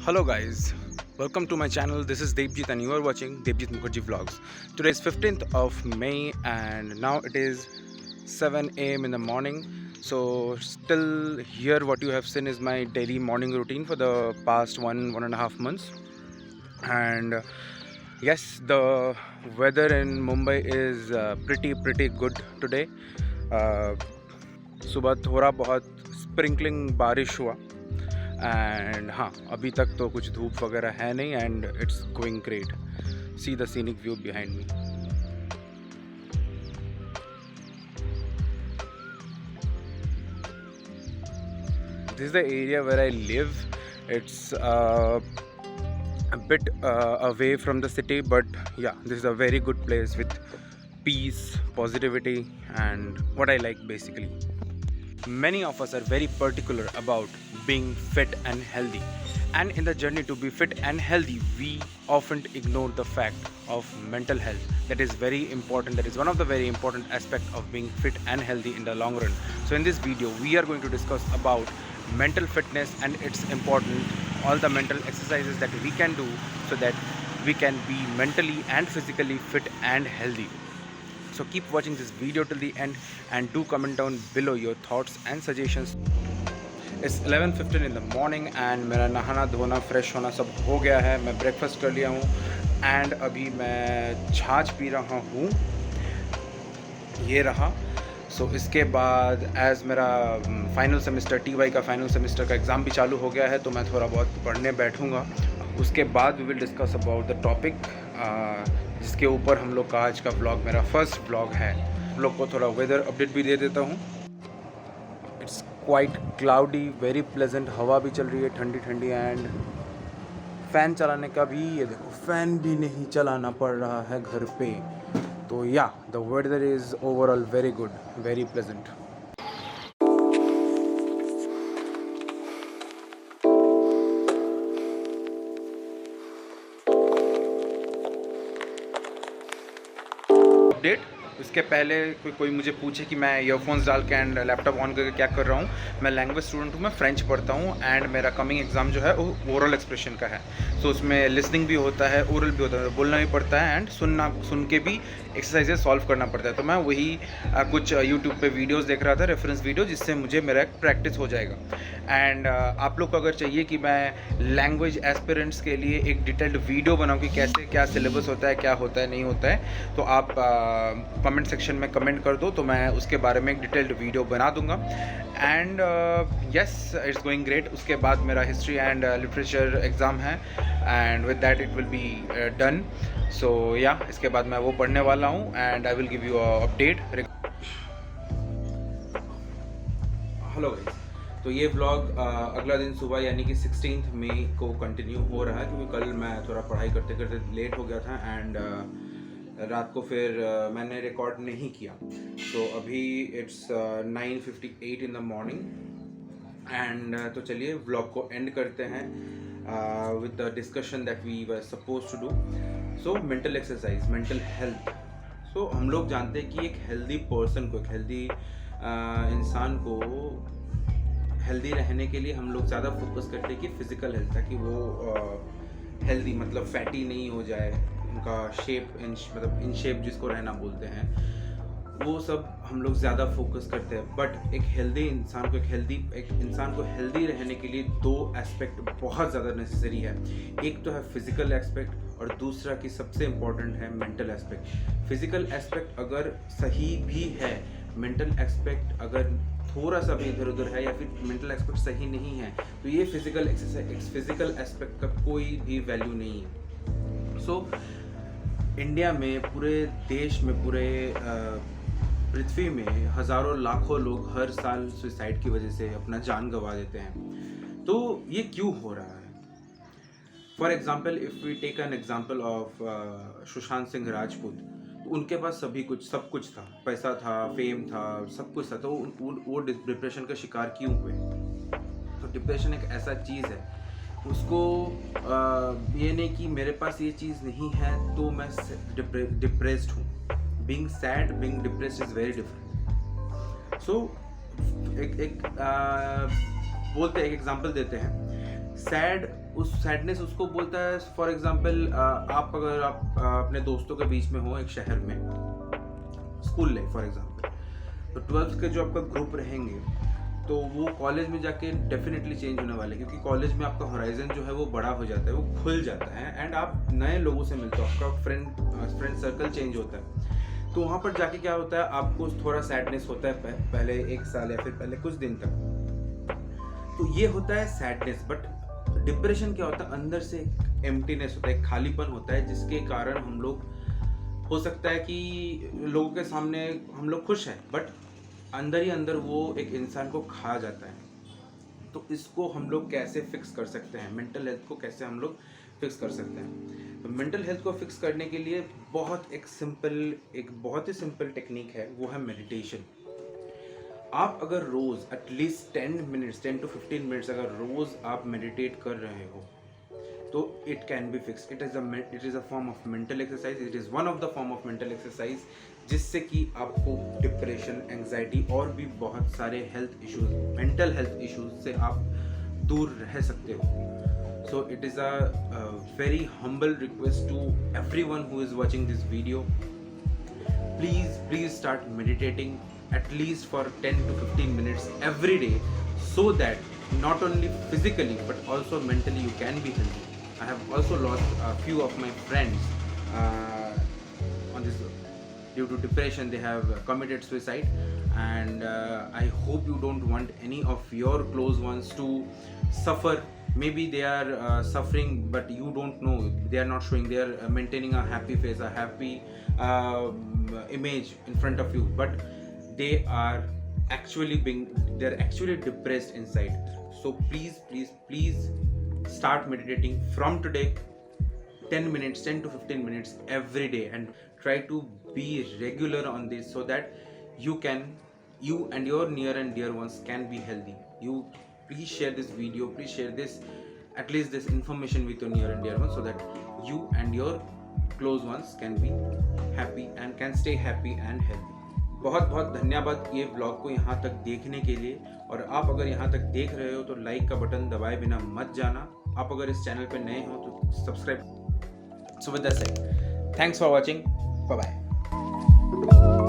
Hello guys, welcome to my channel. This is Debjit and you are watching Debjit Mukherjee Vlogs. Today is 15th of May and now it is 7 a.m. in the morning. So still here what you have seen is my daily morning routine for the past one and a half months. And yes, the weather in Mumbai is pretty good today. सुबह थोड़ा बहुत sprinkling बारिश हुआ and हाँ, अभी तक तो कुछ धूप वगैरह है नहीं and it's going great. See the scenic view behind me. This is the area where I live. It's a bit away from the city, but yeah, this is a very good place with peace, positivity, and what I like basically. Many of us are very particular about being fit and healthy, and in the journey to be fit and healthy we often ignore the fact of mental health. That is very important. That is one of the very important aspects of being fit and healthy in the long run. So in this video we are going to discuss about mental fitness and its important, all the mental exercises that we can do so that we can be mentally and physically fit and healthy. So keep watching this video till the end and do comment down below your thoughts and suggestions. It's 11:15 in the morning and मेरा नहाना धोना fresh होना सब हो गया है. मैं breakfast कर लिया हूँ एंड अभी मैं छाछ पी रहा हूँ. ये रहा. सो इसके बाद एज़ मेरा फाइनल सेमेस्टर TY का फाइनल सेमेस्टर का एग्ज़ाम भी चालू हो गया है तो मैं थोड़ा बहुत पढ़ने बैठूँगा. उसके बाद we will discuss about the topic जिसके ऊपर हम लोग का आज का ब्लॉग, मेरा फर्स्ट ब्लॉग है. हम लोग को थोड़ा वेदर अपडेट भी दे देता हूँ. It's quite cloudy, very pleasant. हवा भी चल रही है ठंडी ठंडी एंड फ़ैन चलाने का भी, ये देखो फ़ैन भी नहीं चलाना पड़ रहा है घर पे. तो या the weather is overall very good, very pleasant. Update इसके पहले कोई मुझे पूछे कि मैं ईयरफोन्स डाल के एंड लैपटॉप ऑन करके क्या कर रहा हूँ. मैं लैंग्वेज स्टूडेंट हूँ, मैं फ्रेंच पढ़ता हूँ एंड मेरा कमिंग एग्ज़ाम जो है वो ओरल एक्सप्रेशन का है. सो उसमें लिसनिंग भी होता है, ओरल भी होता है, बोलना भी पड़ता है एंड सुन के भी एक्सरसाइजेज सॉल्व करना पड़ता है. तो मैं वही कुछ यूट्यूब पे वीडियोस देख रहा था, रेफरेंस वीडियो, जिससे मुझे मेरा एक प्रैक्टिस हो जाएगा. एंड आप लोग को अगर चाहिए कि मैं लैंग्वेज एस्पिरेंट्स के लिए एक डिटेल्ड वीडियो बनाऊँ कि कैसे क्या सिलेबस होता है, क्या होता है, नहीं होता है, तो आप कमेंट सेक्शन में कमेंट कर दो तो मैं उसके बारे में एक डिटेल्ड वीडियो बना दूंगा. And yes, it's going great. उसके बाद मेरा हिस्ट्री एंड लिटरेचर एग्ज़ाम है and with that it will be done. So या इसके बाद मैं वो पढ़ने वाला हूँ and I will give you update. Hello guys, तो ये व्लॉग अगला दिन सुबह यानी कि 16 मई को कंटिन्यू हो रहा है क्योंकि कल मैं थोड़ा पढ़ाई करते करते लेट हो गया था एंड रात को फिर मैंने रिकॉर्ड नहीं किया. तो अभी it's 9:58 in the morning and तो चलिए व्लॉग को एंड करते हैं with the discussion that we were supposed to do. So mental exercise, mental health. So हम लोग जानते हैं कि एक हेल्दी पर्सन को, एक हेल्दी इंसान को हेल्दी रहने के लिए हम लोग ज़्यादा फोकस करते हैं कि फिज़िकल हेल्थ, ताकि वो हेल्दी मतलब फैटी नहीं हो जाए, उनका शेप मतलब इन शेप जिसको रहना बोलते हैं, वो सब हम लोग ज़्यादा फोकस करते हैं. बट एक हेल्दी इंसान को, एक इंसान को हेल्दी रहने के लिए दो एस्पेक्ट बहुत ज़्यादा नेसेसरी है. एक तो है फिज़िकल एस्पेक्ट और दूसरा की सबसे इम्पॉर्टेंट है मेंटल एस्पेक्ट. फिज़िकल एस्पेक्ट अगर सही भी है, मेंटल एस्पेक्ट अगर थोड़ा सा भी इधर उधर है या फिर मेंटल एस्पेक्ट सही नहीं है तो ये फिज़िकल एस्पेक्ट का कोई भी वैल्यू नहीं है. सो इंडिया में, पूरे देश में, पूरे पृथ्वी में हज़ारों लाखों लोग हर साल सुसाइड की वजह से अपना जान गंवा देते हैं. तो ये क्यों हो रहा है? For example, if we take an example of Sushant Singh Rajput, उनके पास सब कुछ था, पैसा था, फेम था, सब कुछ था, तो वो डिप्रेशन का शिकार क्यों हुए? तो डिप्रेशन एक ऐसा चीज़ है, उसको ये नहीं कि मेरे पास ये चीज़ नहीं है तो मैं डिप्रेस्ड हूँ. Being sad, being depressed is very different. So एक बोलते हैं, एक एग्जांपल देते हैं. सैड, उस सैडनेस उसको बोलता है। फॉर एग्जांपल आप अगर आप अपने दोस्तों के बीच में हो एक शहर में, स्कूल लाइफ फॉर एग्जांपल, तो 12th के जो आपका ग्रुप रहेंगे तो वो कॉलेज में जाके डेफिनेटली चेंज होने वाले, क्योंकि कॉलेज में आपका होराइजन जो है वो बड़ा हो जाता है, वो खुल जाता है एंड आप नए लोगों से मिलते हो, आपका फ्रेंड सर्कल चेंज होता है। तो वहाँ पर जाके क्या होता है, आपको थोड़ा सैडनेस होता है पहले 1 साल या फिर पहले कुछ दिन तक। तो ये होता है सैडनेस। बट डिप्रेशन क्या होता है, अंदर से एम्प्टीनेस होता है, खालीपन होता है, जिसके कारण हम लोग, हो सकता है कि लोगों के सामने हम लोग खुश हैं बट अंदर ही अंदर वो एक इंसान को खा जाता है। तो इसको हम लोग कैसे फिक्स कर सकते हैं, मेंटल हेल्थ को कैसे हम लोग फिक्स कर सकते हैं? तो मेंटल हेल्थ को फिक्स करने के लिए एक बहुत ही सिंपल टेक्निक है, वो है मेडिटेशन। आप अगर रोज़ एटलीस्ट 10 to 15 मिनट्स अगर रोज़ आप मेडिटेट कर रहे हो तो it can be fix. It is a form of mental exercise, it is one of the form of mental exercise, जिससे कि आपको डिप्रेशन, एंग्जाइटी और भी बहुत सारे health issues, mental health issues से आप दूर रह सकते हो। So it is a very humble request to everyone who is watching this video, please start meditating at least for 10 to 15 minutes every day, so that not only physically but also mentally you can be healthy. I have also lost a few of my friends on this due to depression. They have committed suicide, and I hope you don't want any of your close ones to suffer. Maybe they are suffering but you don't know, they are not showing, they are maintaining a happy face, a happy image in front of you, but they are actually depressed inside. So please start meditating from today, 10 to 15 minutes every day, and try to be regular on this, so that you and your near and dear ones can be healthy. You please share this video, please share this, at least this information with your near and dear ones, so that you and your close ones can be happy and can stay happy and healthy. बहुत बहुत धन्यवाद ये blog को यहाँ तक देखने के लिए। और आप अगर यहाँ तक देख रहे हो तो लाइक का बटन दबाए बिना मत जाना। आप अगर इस चैनल पर नए हो तो subscribe. So with that said, thanks for watching, bye bye.